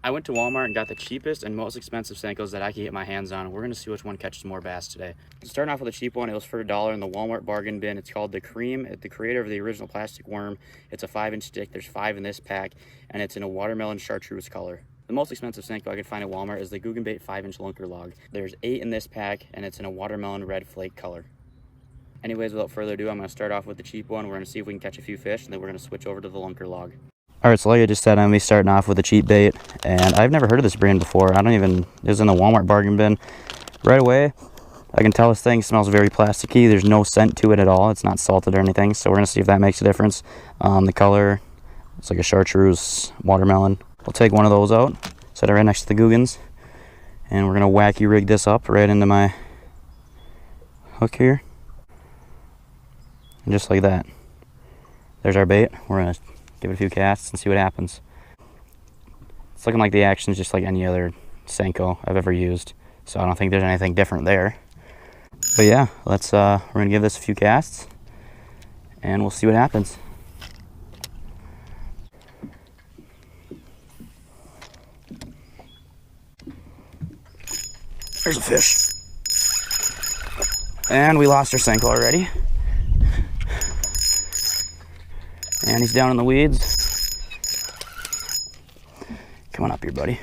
I went to Walmart and got the cheapest and most expensive senkos that I could get my hands on. We're going to see which one catches more bass today. Starting off with a cheap one, it was for $1 in the Walmart bargain bin. It's called the Cream. It's the creator of the original plastic worm. It's a 5-inch stick. There's 5 in this pack, and it's in a watermelon chartreuse color. The most expensive senko I could find at Walmart is the Guggenbait 5-inch lunker log. There's 8 in this pack, and it's in a watermelon red flake color. Anyways, without further ado, I'm going to start off with the cheap one. We're going to see if we can catch a few fish, and then we're going to switch over to the lunker log. Alright, so like I just said, I'm going to be starting off with a cheap bait, and I've never heard of this brand before. It was in the Walmart bargain bin. Right away, I can tell this thing smells very plasticky. There's no scent to it at all. It's not salted or anything, so we're going to see if that makes a difference. The color, it's like a chartreuse watermelon. We'll take one of those out, set it right next to the Guggens, and we're going to wacky rig this up right into my hook here. And just like that. There's our bait. We're going to give it a few casts and see what happens. It's looking like the action's just like any other senko I've ever used, so I don't think there's anything different there. But yeah, we're gonna give this a few casts and we'll see what happens. There's a fish. And we lost our senko already. And he's down in the weeds. Come on up here, buddy.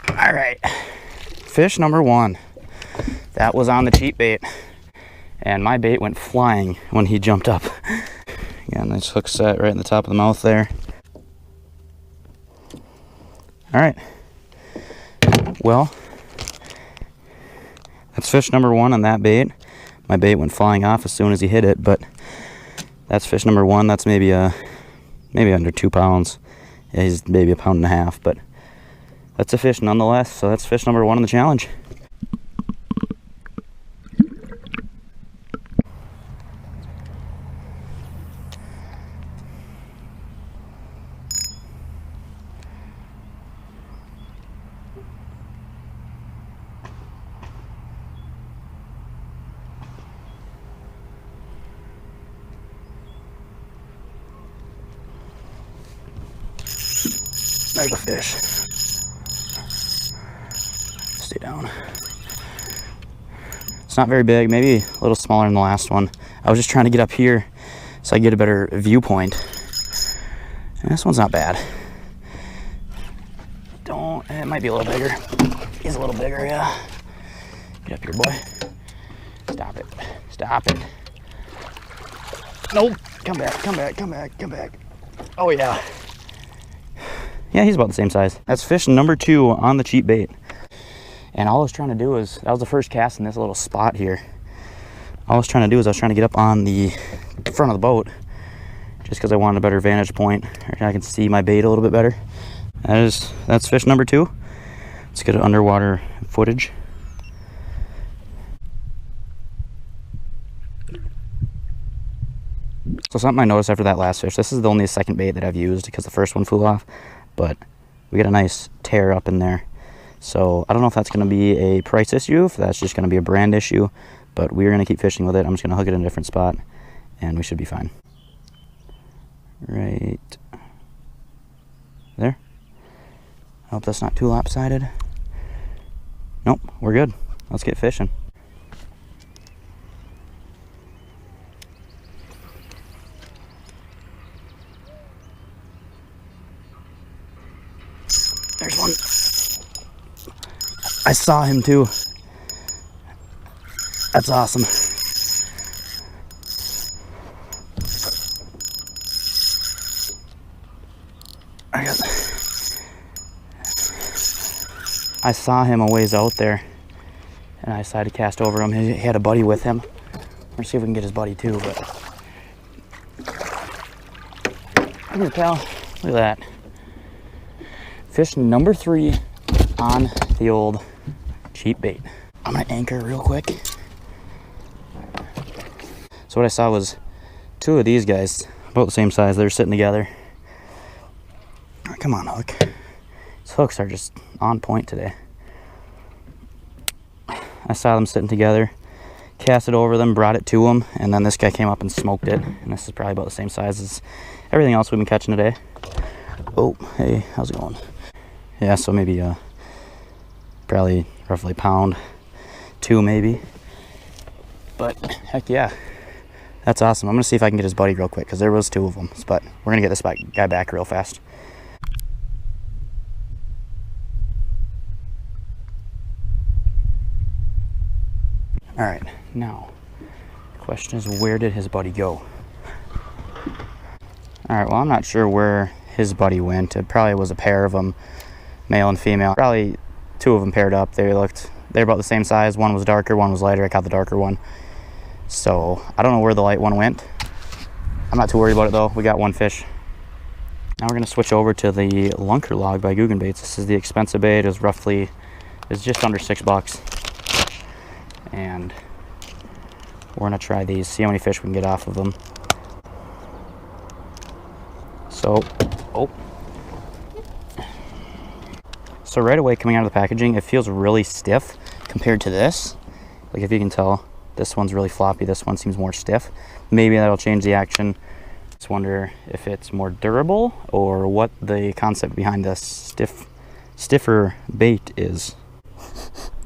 All right, fish number 1. That was on the cheap bait. And my bait went flying when he jumped up. Again, nice hook set right in the top of the mouth there. All right, well, that's fish number 1 on that bait. My bait went flying off as soon as he hit it, but that's fish number 1. That's maybe under 2 pounds. Yeah, he's maybe 1.5 pounds, but that's a fish nonetheless. So that's fish number 1 on the challenge. There's a fish. Stay down. It's not very big, maybe a little smaller than the last one. I was just trying to get up here so I get a better viewpoint. And this one's not bad. It might be a little bigger. He's a little bigger, yeah. Get up here, boy. Stop it. Stop it. Nope. Come back, come back, come back, come back. Oh, yeah. Yeah, he's about the same size. That's fish number 2 on the cheap bait. And all I was trying to do is, that was the first cast in this little spot here. All I was trying to do is I was trying to get up on the front of the boat just because I wanted a better vantage point. I can see my bait a little bit better. That's fish number 2. Let's get an underwater footage. So something I noticed after that last fish, this is the only second bait that I've used because the first one flew off, but we got a nice tear up in there. So I don't know if that's going to be a price issue, if that's just going to be a brand issue, but we're going to keep fishing with it. I'm just going to hook it in a different spot and we should be fine. Right there. I hope that's not too lopsided. Nope, we're good. Let's get fishing. There's one. I saw him too. That's awesome. I saw him a ways out there, and I decided to cast over him. He had a buddy with him. We'll see if we can get his buddy too. But come here, pal. Look at that. Fish number 3 on the old cheap bait. I'm gonna anchor real quick. So what I saw was 2 of these guys, about the same size. They're sitting together. Come on, hook. These hooks are just on point today. I saw them sitting together, cast it over them, brought it to them, and then this guy came up and smoked it. And this is probably about the same size as everything else we've been catching today. Oh, hey, how's it going? Yeah, so maybe probably roughly pound, 2 maybe. But heck yeah, that's awesome. I'm gonna see if I can get his buddy real quick because there was 2 of them. But we're gonna get this guy back real fast. All right, now the question is, where did his buddy go? All right, well, I'm not sure where his buddy went. It probably was a pair of them, male and female. Probably 2 of them paired up. They're about the same size. One was darker, one was lighter. I caught the darker one. So I don't know where the light one went. I'm not too worried about it though. We got 1 fish. Now we're gonna switch over to the Lunker Log by Guggen Baits. This is the expensive bait. It's just under $6. And we're gonna try these, see how many fish we can get off of them. So, So right away coming out of the packaging, it feels really stiff compared to this. Like if you can tell, this one's really floppy, this one seems more stiff. Maybe that'll change the action. Just wonder if it's more durable or what the concept behind this stiffer bait is.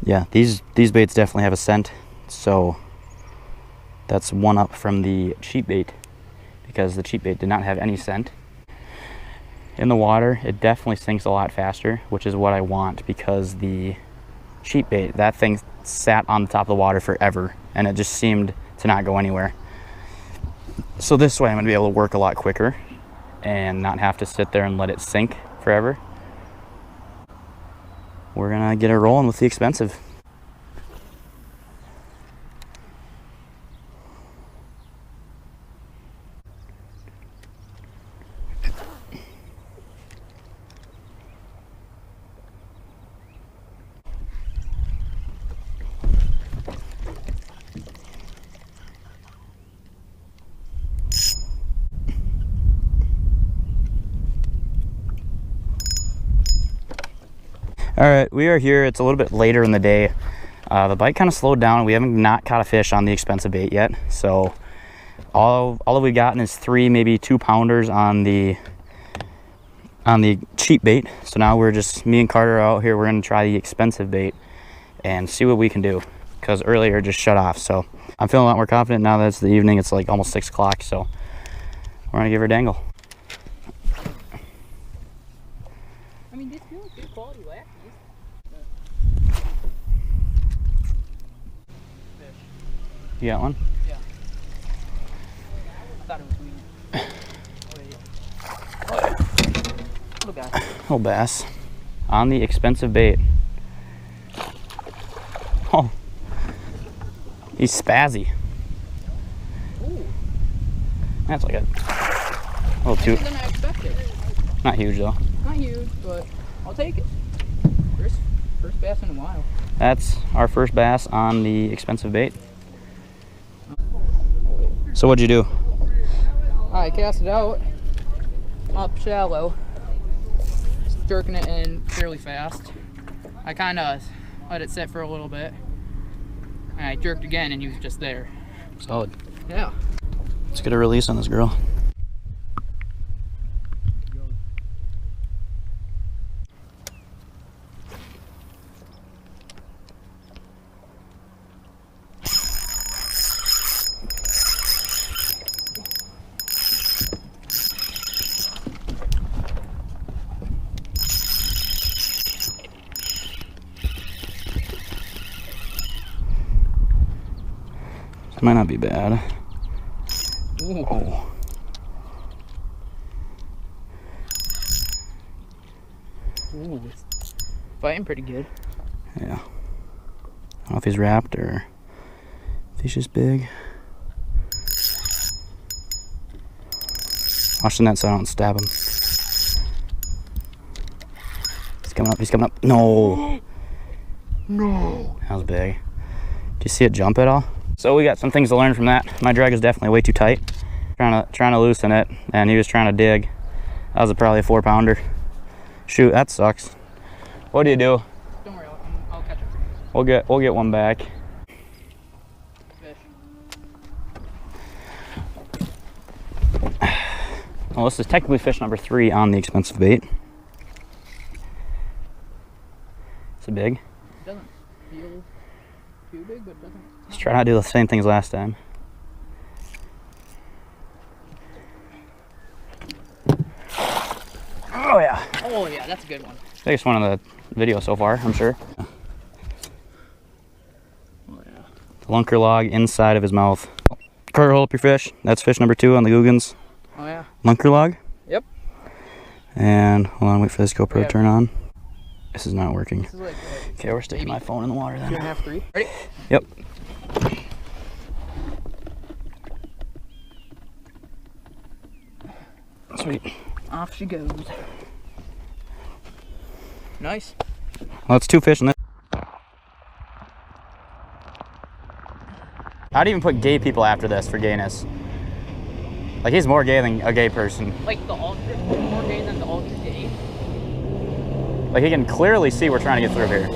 Yeah, these baits definitely have a scent, so that's one up from the cheap bait, because the cheap bait did not have any scent. In the water, it definitely sinks a lot faster, which is what I want, because the cheap bait, that thing sat on the top of the water forever, and it just seemed to not go anywhere. So this way I'm gonna be able to work a lot quicker and not have to sit there and let it sink forever. We're gonna get it rolling with the expensive. All right, we are here. It's a little bit later in the day. The bite kind of slowed down. We haven't not caught a fish on the expensive bait yet. So all that we've gotten is 3, maybe 2 pounders on the cheap bait. So now me and Carter are out here. We're gonna try the expensive bait and see what we can do, because earlier it just shut off. So I'm feeling a lot more confident now that it's the evening. It's like almost 6 o'clock. So we're gonna give her a dangle. I mean, these feel like good quality lackies. You got one? Yeah. I thought it was weird. Little guy. Little bass on the expensive bait. Oh, he's spazzy. Ooh. That's like a little too. Bigger than I expected. Not huge though. Not huge, but I'll take it. First bass in a while. That's our first bass on the expensive bait. So what'd you do? I cast it out up shallow, just jerking it in fairly fast. I kind of let it sit for a little bit, and I jerked again, and he was just there. Solid. Yeah. Let's get a release on this girl. Might not be bad. Ooh. Oh. Ooh, it's fighting pretty good. Yeah. I don't know if he's wrapped or if he's just big. Watch the net so I don't stab him. He's coming up, he's coming up. No! No! That was big. Do you see it jump at all? So we got some things to learn from that. My drag is definitely way too tight. Trying to loosen it, and he was trying to dig. That was probably a 4-pounder. Shoot, that sucks. What do you do? Don't worry, I'll catch it for you. We'll get one back. Fish. Well, this is technically fish number 3 on the expensive bait. It's a big. It doesn't feel too big, but it doesn't. Let's try not to do the same thing as last time. Oh yeah. Oh yeah, that's a good one. Biggest one of the video so far, I'm sure. Oh yeah. The lunker log inside of his mouth. Carter, hold up your fish. That's fish number 2 on the Googans. Oh yeah. Lunker log. Yep. And hold on, wait for this GoPro to turn on. This is not working. This is like Okay, we're sticking my phone in the water then. 2.5, 3. Ready? Yep. Sweet. Off she goes. Nice. Well, it's 2 fish in this. I'd even put gay people after this for gayness. Like, he's more gay than a gay person. Like the ultra, more gay than the ultra gay. Like, he can clearly see we're trying to get through here.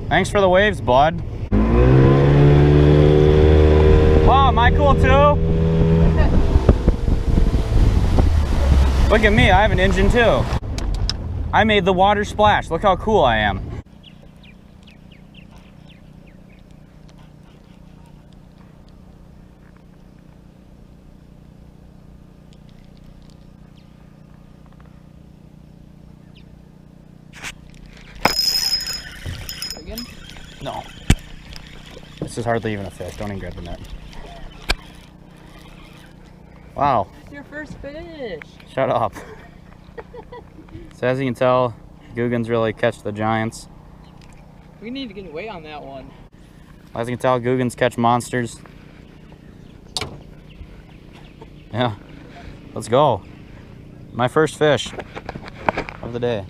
Thanks for the waves, bud. Wow, am I cool too? Look at me, I have an engine too. I made the water splash. Look how cool I am. Again? No. This is hardly even a fish. Don't even grab the net. Wow. It's your first fish. Shut up. So as you can tell, Googans really catch the giants. We need to get away on that one. As you can tell, Googans catch monsters. Yeah. Let's go. My first fish of the day.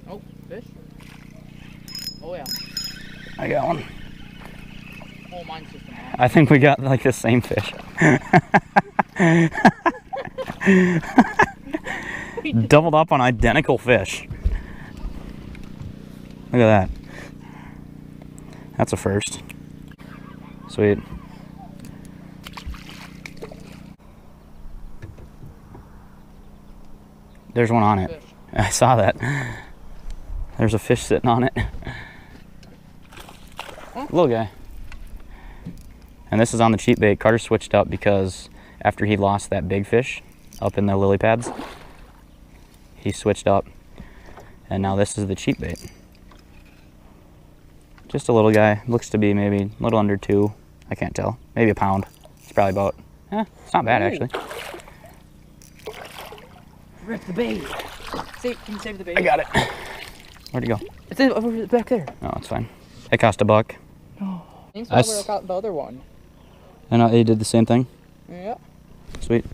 Oh, fish? Oh yeah. I got one. Oh, mine's just a mom. I think we got like the same fish. Doubled up on identical fish. Look at that. That's a first. Sweet. There's one on it. Fish. I saw that. There's a fish sitting on it. Little guy. And this is on the cheap bait. Carter switched up because after he lost that big fish up in the lily pads, he switched up. And now this is the cheap bait. Just a little guy. Looks to be maybe a little under 2. I can't tell. Maybe a pound. It's probably about, it's not bad actually. Rip the bait. Can you save the bait? I got it. Where'd it go? It's over back there. Oh, it's fine. It cost $1. Oh. Thanks for I got the other one. And they did the same thing? Yeah. Sweet.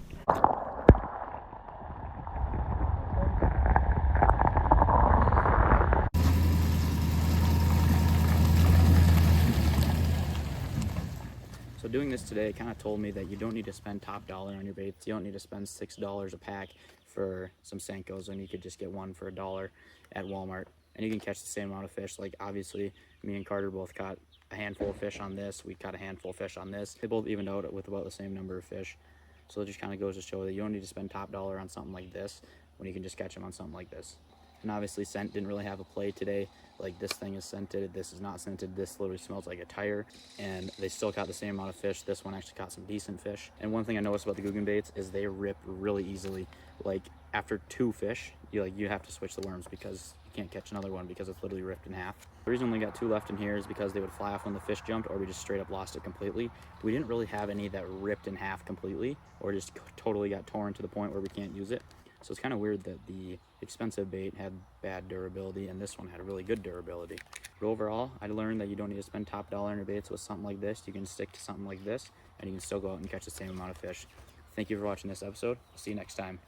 So doing this today kind of told me that you don't need to spend top dollar on your baits. You don't need to spend $6 a pack for some senkos, and you could just get one for $1 at Walmart, and you can catch the same amount of fish. Like, obviously me and Carter both caught a handful of fish on this. We caught a handful of fish on this. They both evened out with about the same number of fish. So it just kind of goes to show that you don't need to spend top dollar on something like this when you can just catch them on something like this. And obviously scent didn't really have a play today. Like, this thing is scented, this is not scented, this literally smells like a tire, and they still caught the same amount of fish. This one actually caught some decent fish. And one thing I noticed about the Googan baits is they rip really easily. Like, after 2 fish, you have to switch the worms because you can't catch another one because it's literally ripped in half. The reason we got 2 left in here is because they would fly off when the fish jumped, or we just straight up lost it completely. We didn't really have any that ripped in half completely, or just totally got torn to the point where we can't use it. So it's kind of weird that the expensive bait had bad durability and this one had really good durability. But overall, I learned that you don't need to spend top dollar on your baits with something like this. You can stick to something like this, and you can still go out and catch the same amount of fish. Thank you for watching this episode. I'll see you next time.